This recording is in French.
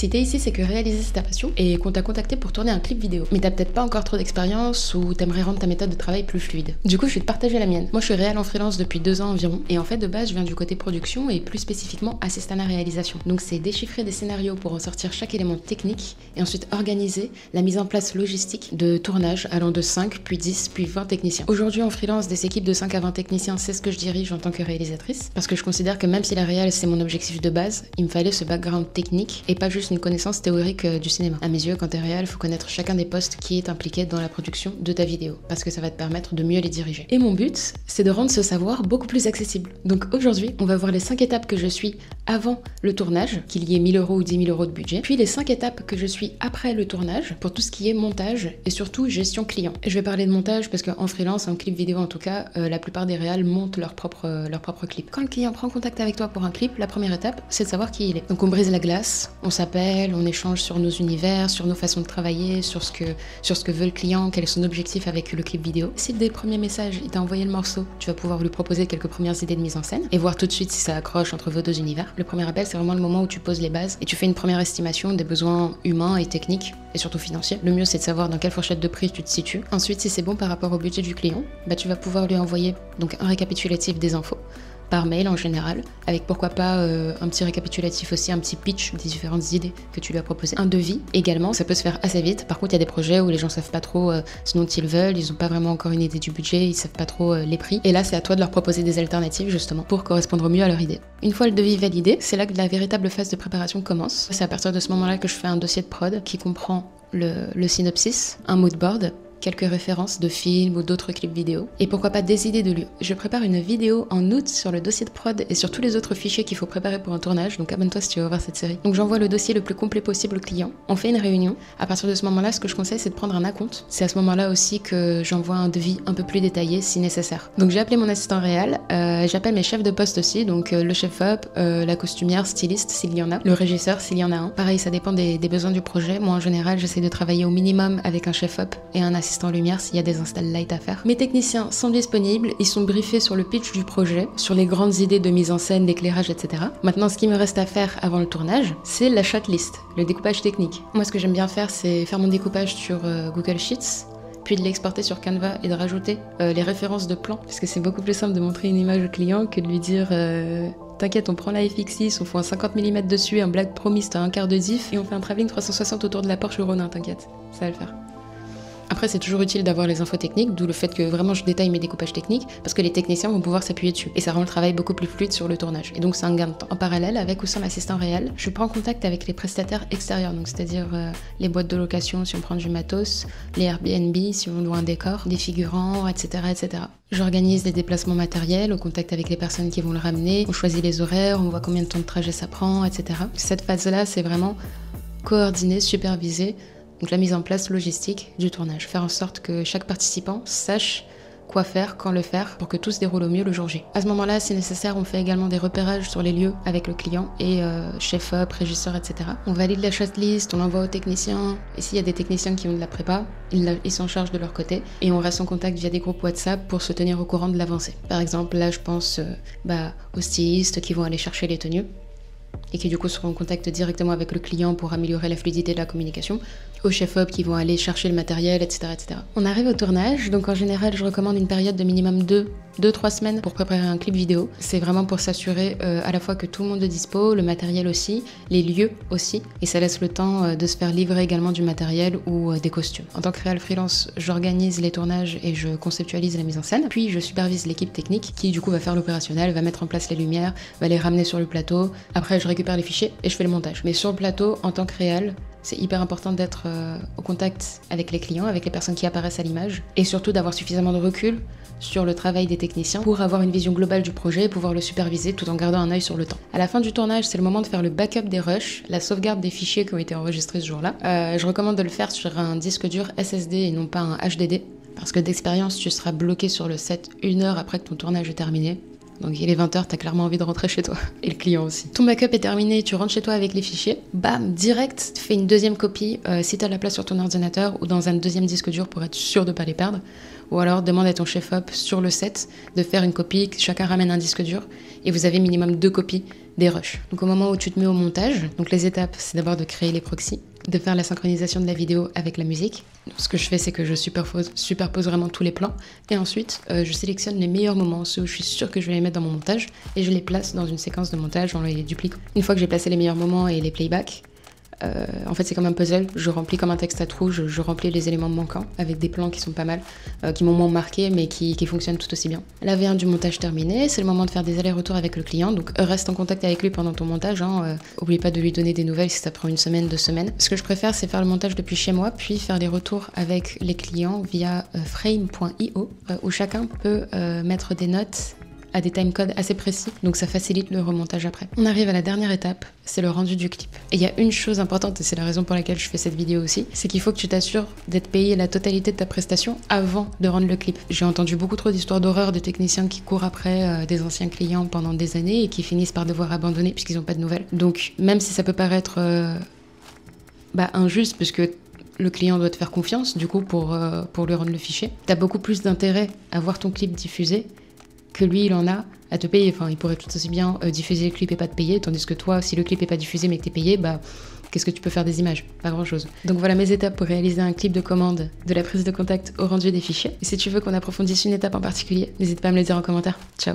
Si t'es ici, c'est que réaliser c'est ta passion et qu'on t'a contacté pour tourner un clip vidéo. Mais t'as peut-être pas encore trop d'expérience ou t'aimerais rendre ta méthode de travail plus fluide. Du coup, je vais te partager la mienne. Moi, je suis réal en freelance depuis 2 ans environ et en fait, de base, je viens du côté production et plus spécifiquement assistanat réalisation. Donc, c'est déchiffrer des scénarios pour ressortir chaque élément technique et ensuite organiser la mise en place logistique de tournage allant de 5, puis 10, puis 20 techniciens. Aujourd'hui, en freelance, des équipes de 5 à 20 techniciens, c'est ce que je dirige en tant que réalisatrice parce que je considère que même si la réal, c'est mon objectif de base, il me fallait ce background technique et pas juste une connaissance théorique du cinéma. À mes yeux, quand t'es réal, il faut connaître chacun des postes qui est impliqué dans la production de ta vidéo parce que ça va te permettre de mieux les diriger. Et mon but, c'est de rendre ce savoir beaucoup plus accessible. Donc aujourd'hui, on va voir les 5 étapes que je suis avant le tournage, qu'il y ait 1000 € ou 10 000 € de budget, puis les 5 étapes que je suis après le tournage pour tout ce qui est montage et surtout gestion client. Et je vais parler de montage parce qu'en freelance, en clip vidéo en tout cas, la plupart des réals montent leur propre clip. Quand le client prend contact avec toi pour un clip, la première étape, c'est de savoir qui il est. Donc on brise la glace, on s'appelle, on échange sur nos univers, sur nos façons de travailler, sur ce que veut le client, quel est son objectif avec le clip vidéo. Si dès le premier message, il t'a envoyé le morceau, tu vas pouvoir lui proposer quelques premières idées de mise en scène et voir tout de suite si ça accroche entre vos 2 univers. Le premier appel, c'est vraiment le moment où tu poses les bases et tu fais une première estimation des besoins humains et techniques et surtout financiers. Le mieux, c'est de savoir dans quelle fourchette de prix tu te situes. Ensuite, si c'est bon par rapport au budget du client, tu vas pouvoir lui envoyer donc un récapitulatif des infos par mail en général, avec pourquoi pas un petit récapitulatif aussi, un petit pitch des différentes idées que tu lui as proposées. Un devis également, ça peut se faire assez vite. Par contre, il y a des projets où les gens savent pas trop ce dont ils veulent, ils ont pas vraiment encore une idée du budget, ils savent pas trop les prix. Et là, c'est à toi de leur proposer des alternatives justement pour correspondre au mieux à leur idée. Une fois le devis validé, c'est là que la véritable phase de préparation commence. C'est à partir de ce moment-là que je fais un dossier de prod qui comprend le synopsis, un mood board, quelques références de films ou d'autres clips vidéo, et pourquoi pas des idées de lieux. Je prépare une vidéo en août sur le dossier de prod et sur tous les autres fichiers qu'il faut préparer pour un tournage, donc abonne-toi si tu veux voir cette série. Donc j'envoie le dossier le plus complet possible au client, on fait une réunion. À partir de ce moment-là, ce que je conseille, c'est de prendre un acompte. C'est à ce moment-là aussi que j'envoie un devis un peu plus détaillé si nécessaire. Donc j'ai appelé mon assistant réal, j'appelle mes chefs de poste aussi, donc le chef-op, la costumière, styliste s'il y en a, le régisseur s'il y en a un. Pareil, ça dépend des besoins du projet. Moi en général, j'essaie de travailler au minimum avec un chef-op et un assistant lumière s'il y a des installs light à faire. Mes techniciens sont disponibles, ils sont briefés sur le pitch du projet, sur les grandes idées de mise en scène, d'éclairage, etc. Maintenant, ce qui me reste à faire avant le tournage, c'est la shotlist, le découpage technique. Moi, ce que j'aime bien faire, c'est faire mon découpage sur Google Sheets, puis de l'exporter sur Canva et de rajouter les références de plans, parce que c'est beaucoup plus simple de montrer une image au client que de lui dire t'inquiète, on prend la FX6, on fout un 50 mm dessus, un Black Promise, t'as un quart de diff, et on fait un travelling 360 autour de la Porsche Ronin, t'inquiète, ça va le faire. Après, c'est toujours utile d'avoir les infos techniques, d'où le fait que vraiment je détaille mes découpages techniques, parce que les techniciens vont pouvoir s'appuyer dessus. Et ça rend le travail beaucoup plus fluide sur le tournage. Et donc c'est un gain de temps. En parallèle, avec ou sans l'assistant réel, je prends contact avec les prestataires extérieurs, donc c'est-à-dire les boîtes de location si on prend du matos, les Airbnb si on loue un décor, des figurants, etc. etc. J'organise des déplacements matériels au contact avec les personnes qui vont le ramener, on choisit les horaires, on voit combien de temps de trajet ça prend, etc. Cette phase-là, c'est vraiment coordonner, superviser, donc la mise en place logistique du tournage. Faire en sorte que chaque participant sache quoi faire, quand le faire, pour que tout se déroule au mieux le jour J. À ce moment-là, si nécessaire, on fait également des repérages sur les lieux avec le client et chef-op, régisseur, etc. On valide la shotlist, on l'envoie aux techniciens, et s'il y a des techniciens qui ont de la prépa, ils s'en chargent de leur côté, et on reste en contact via des groupes WhatsApp pour se tenir au courant de l'avancée. Par exemple, là, je pense aux stylistes qui vont aller chercher les tenues, et qui du coup seront en contact directement avec le client pour améliorer la fluidité de la communication, aux chefs-op qui vont aller chercher le matériel, etc., etc. On arrive au tournage, donc en général je recommande une période de minimum 2-3 semaines pour préparer un clip vidéo. C'est vraiment pour s'assurer à la fois que tout le monde est dispo, le matériel aussi, les lieux aussi, et ça laisse le temps de se faire livrer également du matériel ou des costumes. En tant que réal freelance, j'organise les tournages et je conceptualise la mise en scène, puis je supervise l'équipe technique qui du coup va faire l'opérationnel, va mettre en place les lumières, va les ramener sur le plateau. Après je récupère les fichiers et je fais le montage. Mais sur le plateau, en tant que réal, c'est hyper important d'être au contact avec les clients, avec les personnes qui apparaissent à l'image, et surtout d'avoir suffisamment de recul sur le travail des techniciens pour avoir une vision globale du projet et pouvoir le superviser tout en gardant un œil sur le temps. À la fin du tournage, c'est le moment de faire le backup des rushs, la sauvegarde des fichiers qui ont été enregistrés ce jour-là. Je recommande de le faire sur un disque dur SSD et non pas un HDD, parce que d'expérience, tu seras bloqué sur le set 1 heure après que ton tournage est terminé. Donc il est 20h, t'as clairement envie de rentrer chez toi. Et le client aussi. Ton backup est terminé, tu rentres chez toi avec les fichiers. Bam, direct, fais une deuxième copie si t'as la place sur ton ordinateur ou dans un deuxième disque dur pour être sûr de pas les perdre. Ou alors demande à ton chef-op sur le set de faire une copie, chacun ramène un disque dur et vous avez minimum 2 copies des rushs. Donc au moment où tu te mets au montage, donc les étapes, c'est d'abord de créer les proxys, de faire la synchronisation de la vidéo avec la musique. Donc, ce que je fais, c'est que je superpose vraiment tous les plans et ensuite je sélectionne les meilleurs moments, ceux où je suis sûre que je vais les mettre dans mon montage et je les place dans une séquence de montage en les dupliquant. Une fois que j'ai placé les meilleurs moments et les playbacks, en fait c'est comme un puzzle, je remplis comme un texte à trous, je remplis les éléments manquants avec des plans qui sont pas mal, qui m'ont moins marqué mais qui fonctionnent tout aussi bien. La V1 du montage terminée, c'est le moment de faire des allers-retours avec le client, donc reste en contact avec lui pendant ton montage, oublie pas de lui donner des nouvelles si ça prend 1 semaine, 2 semaines. Ce que je préfère c'est faire le montage depuis chez moi, puis faire les retours avec les clients via frame.io, où chacun peut mettre des notes à des timecodes assez précis, donc ça facilite le remontage après. On arrive à la dernière étape, c'est le rendu du clip. Et il y a une chose importante, et c'est la raison pour laquelle je fais cette vidéo aussi, c'est qu'il faut que tu t'assures d'être payé la totalité de ta prestation avant de rendre le clip. J'ai entendu beaucoup trop d'histoires d'horreur de techniciens qui courent après des anciens clients pendant des années et qui finissent par devoir abandonner puisqu'ils n'ont pas de nouvelles. Donc même si ça peut paraître injuste, parce que le client doit te faire confiance, du coup, pour lui rendre le fichier, t'as beaucoup plus d'intérêt à voir ton clip diffusé que lui il en a à te payer. Enfin, il pourrait tout aussi bien diffuser le clip et pas te payer, tandis que toi, si le clip est pas diffusé mais que t'es payé, qu'est-ce que tu peux faire des images? Pas grand chose. Donc voilà mes étapes pour réaliser un clip de commande, de la prise de contact au rendu des fichiers. Et si tu veux qu'on approfondisse une étape en particulier, n'hésite pas à me le dire en commentaire. Ciao.